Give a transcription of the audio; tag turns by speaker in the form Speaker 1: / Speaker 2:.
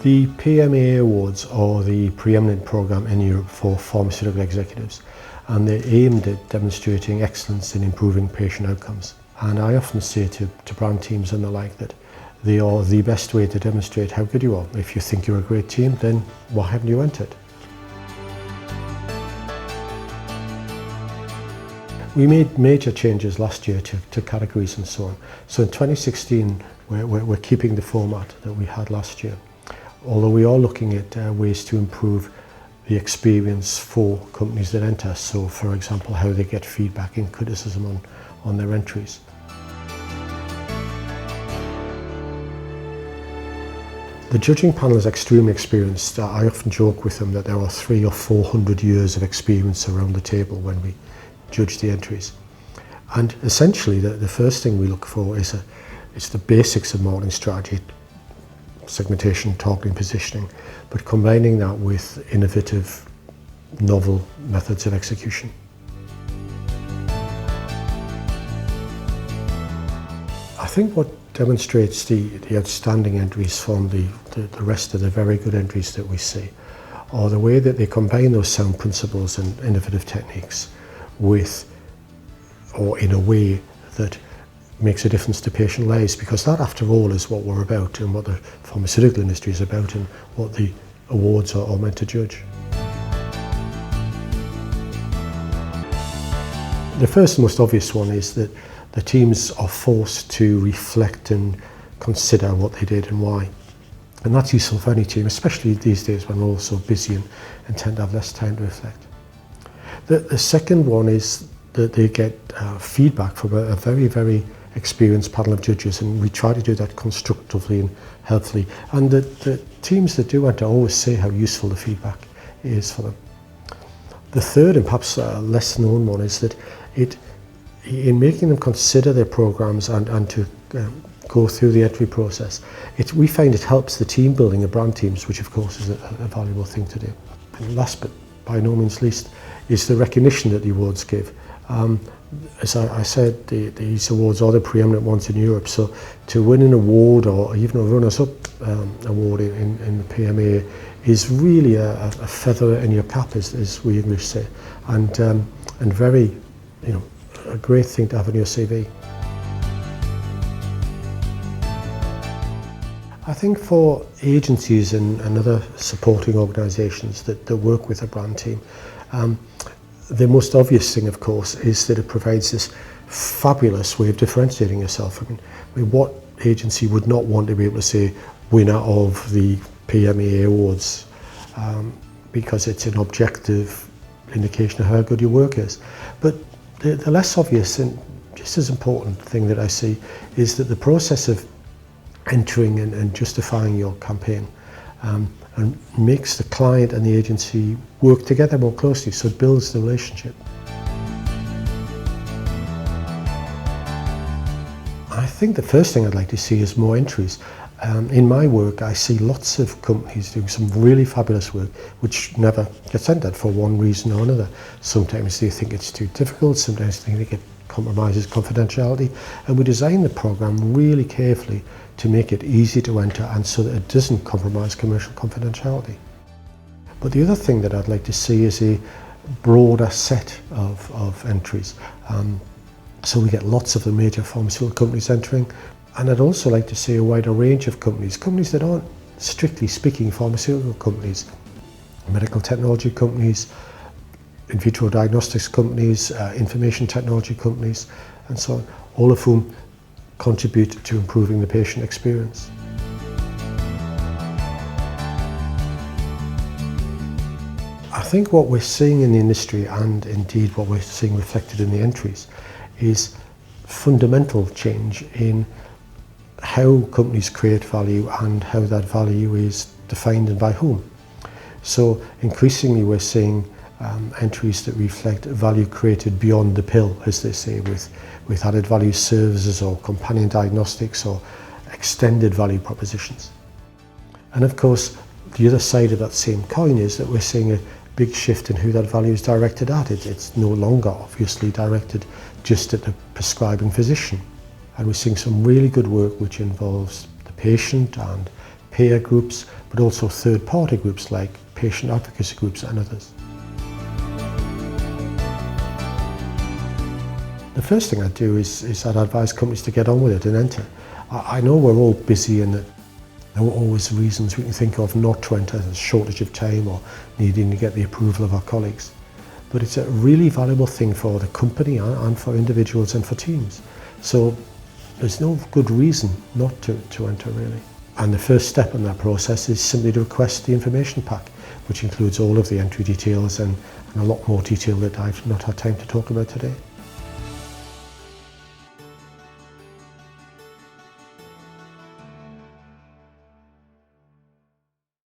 Speaker 1: The PMEA Awards are the preeminent programme in Europe for pharmaceutical executives, and they're aimed at demonstrating excellence in improving patient outcomes. And I often say to brand teams and the like that they are the best way to demonstrate how good you are. If you think you're a great team, then why haven't you entered? We made major changes last year to categories and so on. So in 2016, we're keeping the format that we had last year, although we are looking at ways to improve the experience for companies that enter. So, for example, how they get feedback and criticism on their entries. The judging panel is extremely experienced. I often joke with them that there are 300 or 400 years of experience around the table when we judge the entries. And essentially, the first thing we look for is the basics of marketing strategy, segmentation, targeting, positioning, but combining that with innovative, novel methods of execution. I think what demonstrates the outstanding entries from the rest of the very good entries that we see are the way that they combine those sound principles and innovative techniques with, or in a way that makes a difference to patient lives, because that after all is what we're about and what the pharmaceutical industry is about and what the awards are meant to judge. The first and most obvious one is that the teams are forced to reflect and consider what they did and why. And that's useful for any team, especially these days when we're all so busy and tend to have less time to reflect. The second one is that they get feedback from a very, very experienced panel of judges, and we try to do that constructively and helpfully. And the teams that do enter always say how useful the feedback is for them. The third and perhaps less known one is that in making them consider their programs and to go through the entry process, we find it helps the team building of brand teams, which of course is a valuable thing to do. And last but by no means least is the recognition that the awards give. As I said, these awards are the preeminent ones in Europe, so to win an award or even a runners-up award in the PMEA is really a feather in your cap, as we English say, and very, a great thing to have on your CV. I think for agencies and other supporting organisations that work with a brand team, the most obvious thing, of course, is that it provides this fabulous way of differentiating yourself. I mean, what agency would not want to be able to say winner of the PMEA Awards, because it's an objective indication of how good your work is. But the less obvious and just as important thing that I see is that the process of entering and justifying your campaign and makes the client and the agency work together more closely, so it builds the relationship. I think the first thing I'd like to see is more entries. In my work, I see lots of companies doing some really fabulous work which never gets entered for one reason or another. Sometimes they think it's too difficult, sometimes they think it compromises confidentiality, and we design the programme really carefully to make it easy to enter and so that it doesn't compromise commercial confidentiality. But the other thing that I'd like to see is a broader set of entries. So we get lots of the major pharmaceutical companies entering, and I'd also like to see a wider range of companies that aren't strictly speaking pharmaceutical companies, medical technology companies, in vitro diagnostics companies, information technology companies, and so on, all of whom contribute to improving the patient experience. I think what we're seeing in the industry, and indeed what we're seeing reflected in the entries, is fundamental change in how companies create value and how that value is defined and by whom. So increasingly we're seeing entries that reflect value created beyond the pill, as they say, with added value services or companion diagnostics or extended value propositions. And of course, the other side of that same coin is that we're seeing a big shift in who that value is directed at. It's no longer obviously directed just at the prescribing physician. And we're seeing some really good work which involves the patient and peer groups, but also third-party groups like patient advocacy groups and others. The first thing I'd do is I'd advise companies to get on with it and enter. I know we're all busy and that there are always reasons we can think of not to enter, a shortage of time or needing to get the approval of our colleagues. But it's a really valuable thing for the company and for individuals and for teams. So there's no good reason not to enter really. And the first step in that process is simply to request the information pack, which includes all of the entry details and a lot more detail that I've not had time to talk about today.